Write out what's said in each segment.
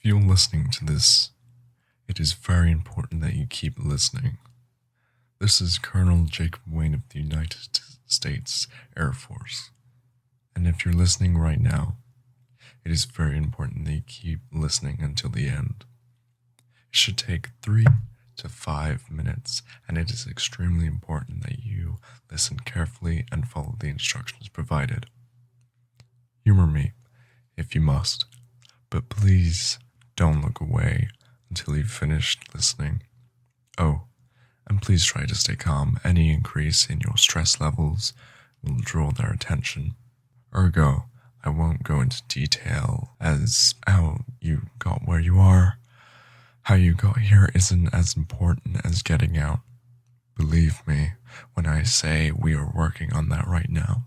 you're listening to this, it is very important that you keep listening. This is Colonel Jacob Wayne of the United States Air Force. And if you're listening right now, it is very important that you keep listening until the end. It should take 3 to 5 minutes, and it is extremely important that you listen carefully and follow the instructions provided. Humor me, if you must, but please don't look away until you've finished listening. Oh, and please try to stay calm. Any increase in your stress levels will draw their attention. Ergo, I won't go into detail as how you got where you are. How you got here isn't as important as getting out. Believe me when I say we are working on that right now.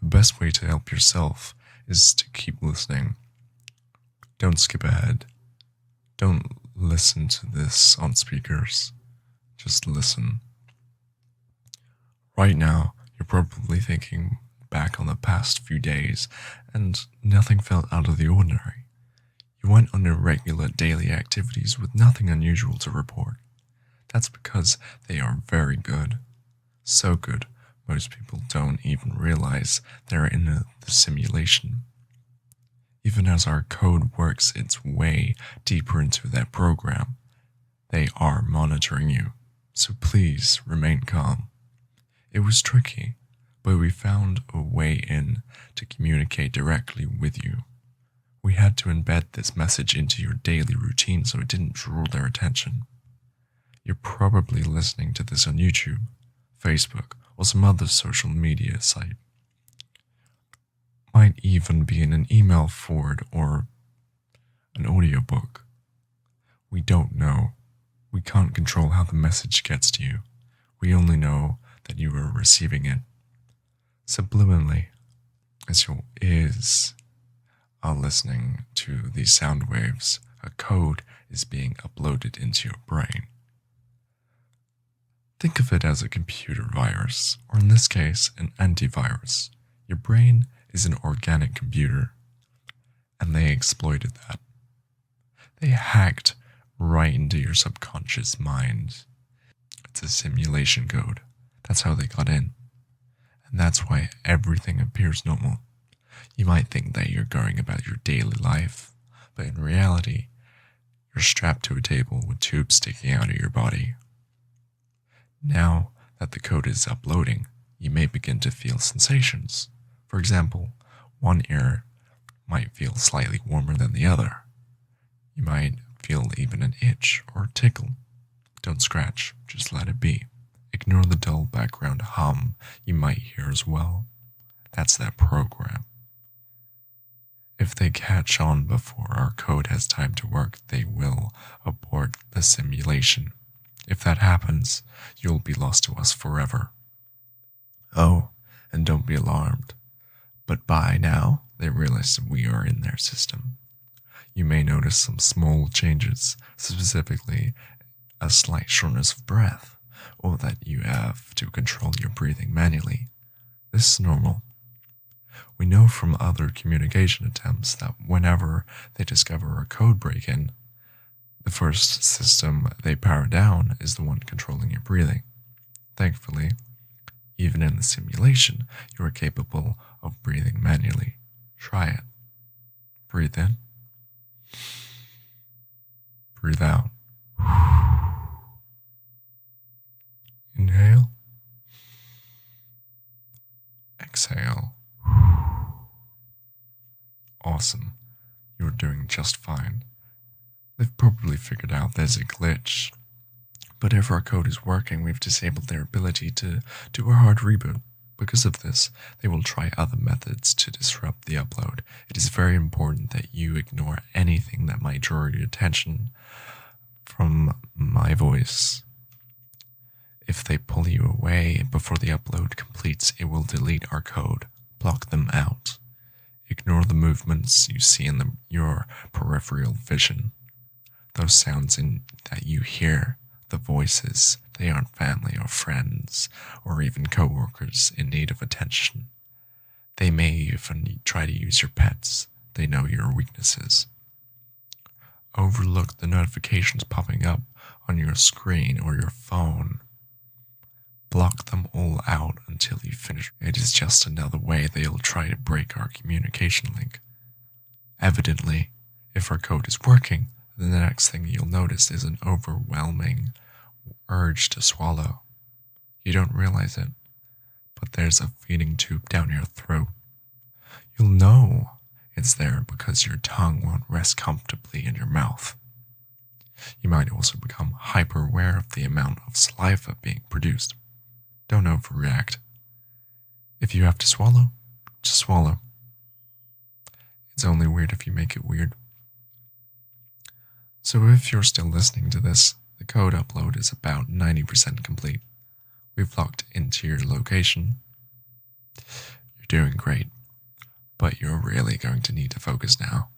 The best way to help yourself is to keep listening. Don't skip ahead. Don't listen to this on speakers. Just listen. Right now, you're probably thinking back on the past few days, and nothing felt out of the ordinary. You went on your regular daily activities with nothing unusual to report. That's because they are very good. So good, most people don't even realize they're in the simulation. Even as our code works its way deeper into that program, they are monitoring you. So please remain calm. It was tricky, but we found a way in to communicate directly with you. We had to embed this message into your daily routine so it didn't draw their attention. You're probably listening to this on YouTube, Facebook, or some other social media site. Might even be in an email forward or an audiobook. We don't know. We can't control how the message gets to you. We only know that you are receiving it. Subliminally, as your ears are listening to these sound waves, a code is being uploaded into your brain. Think of it as a computer virus, or in this case, an antivirus. Your brain is an organic computer, and they exploited that. They hacked right into your subconscious mind. It's a simulation code. That's how they got in. And that's why everything appears normal. You might think that you're going about your daily life, but in reality, you're strapped to a table with tubes sticking out of your body. Now that the code is uploading, you may begin to feel sensations. For example, one ear might feel slightly warmer than the other. You might feel even an itch or a tickle. Don't scratch, just let it be. Ignore the dull background hum you might hear as well. That's that program. If they catch on before our code has time to work, they will abort the simulation. If that happens, you'll be lost to us forever. Oh, and don't be alarmed. But by now, they realize that we are in their system. You may notice some small changes, specifically a slight shortness of breath, or that you have to control your breathing manually. This is normal. We know from other communication attempts that whenever they discover a code break-in, the first system they power down is the one controlling your breathing. Thankfully, even in the simulation, you are capable of breathing manually. Try it. Breathe in. Breathe out. Inhale. Exhale. Awesome. You're doing just fine. They've probably figured out there's a glitch. But if our code is working, we've disabled their ability to do a hard reboot. Because of this, they will try other methods to disrupt the upload. It is very important that you ignore anything that might draw your attention from my voice. If they pull you away before the upload completes, it will delete our code, block them out. Ignore the movements you see in your peripheral vision. Those sounds that you hear, the voices, they aren't family or friends, or even coworkers in need of attention. They may even try to use your pets. They know your weaknesses. Overlook the notifications popping up on your screen or your phone. Block them all out until you finish. It is just another way they'll try to break our communication link. Evidently, if our code is working, then the next thing you'll notice is an overwhelming urge to swallow. You don't realize it, but there's a feeding tube down your throat. You'll know it's there because your tongue won't rest comfortably in your mouth. You might also become hyper aware of the amount of saliva being produced. Don't overreact. If you have to swallow, just swallow. It's only weird if you make it weird. So if you're still listening to this, the code upload is about 90% complete. We've logged into your location. You're doing great, but you're really going to need to focus now.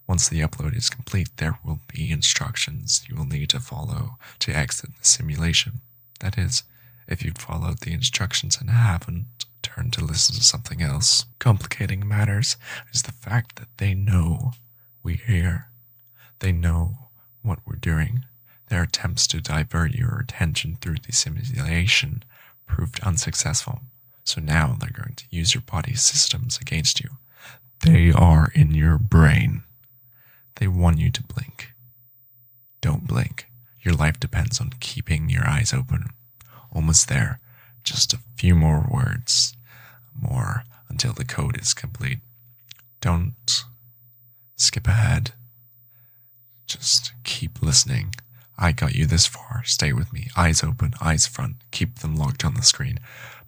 Once the upload is complete, there will be instructions you will need to follow to exit the simulation. That is, if you've followed the instructions and haven't, turn to listen to something else. Complicating matters is the fact that they know we're here. They know what we're doing. Their attempts to divert your attention through the simulation proved unsuccessful. So now they're going to use your body's systems against you. They are in your brain. They want you to blink. Don't blink. Your life depends on keeping your eyes open. Almost there. Just a few more words. More until the code is complete. Don't skip ahead. Just keep listening. I got you this far. Stay with me. Eyes open, eyes front. Keep them locked on the screen.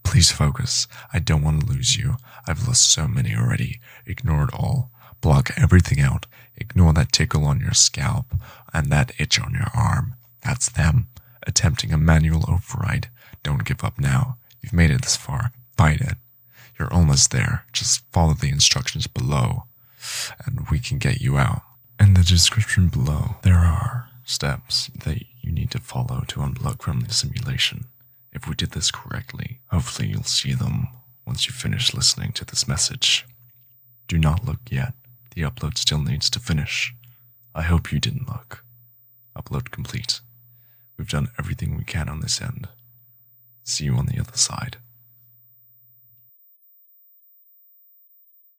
Please focus. I don't want to lose you. I've lost so many already. Ignore it all. Block everything out. Ignore that tickle on your scalp and that itch on your arm. That's them. Attempting a manual override. Don't give up now. You've made it this far. Fight it. You're almost there. Just follow the instructions below, and we can get you out. In the description below, there are steps that you need to follow to unplug from the simulation. If we did this correctly, hopefully you'll see them once you finish listening to this message. Do not look yet. The upload still needs to finish. I hope you didn't look. Upload complete. We've done everything we can on this end. See you on the other side.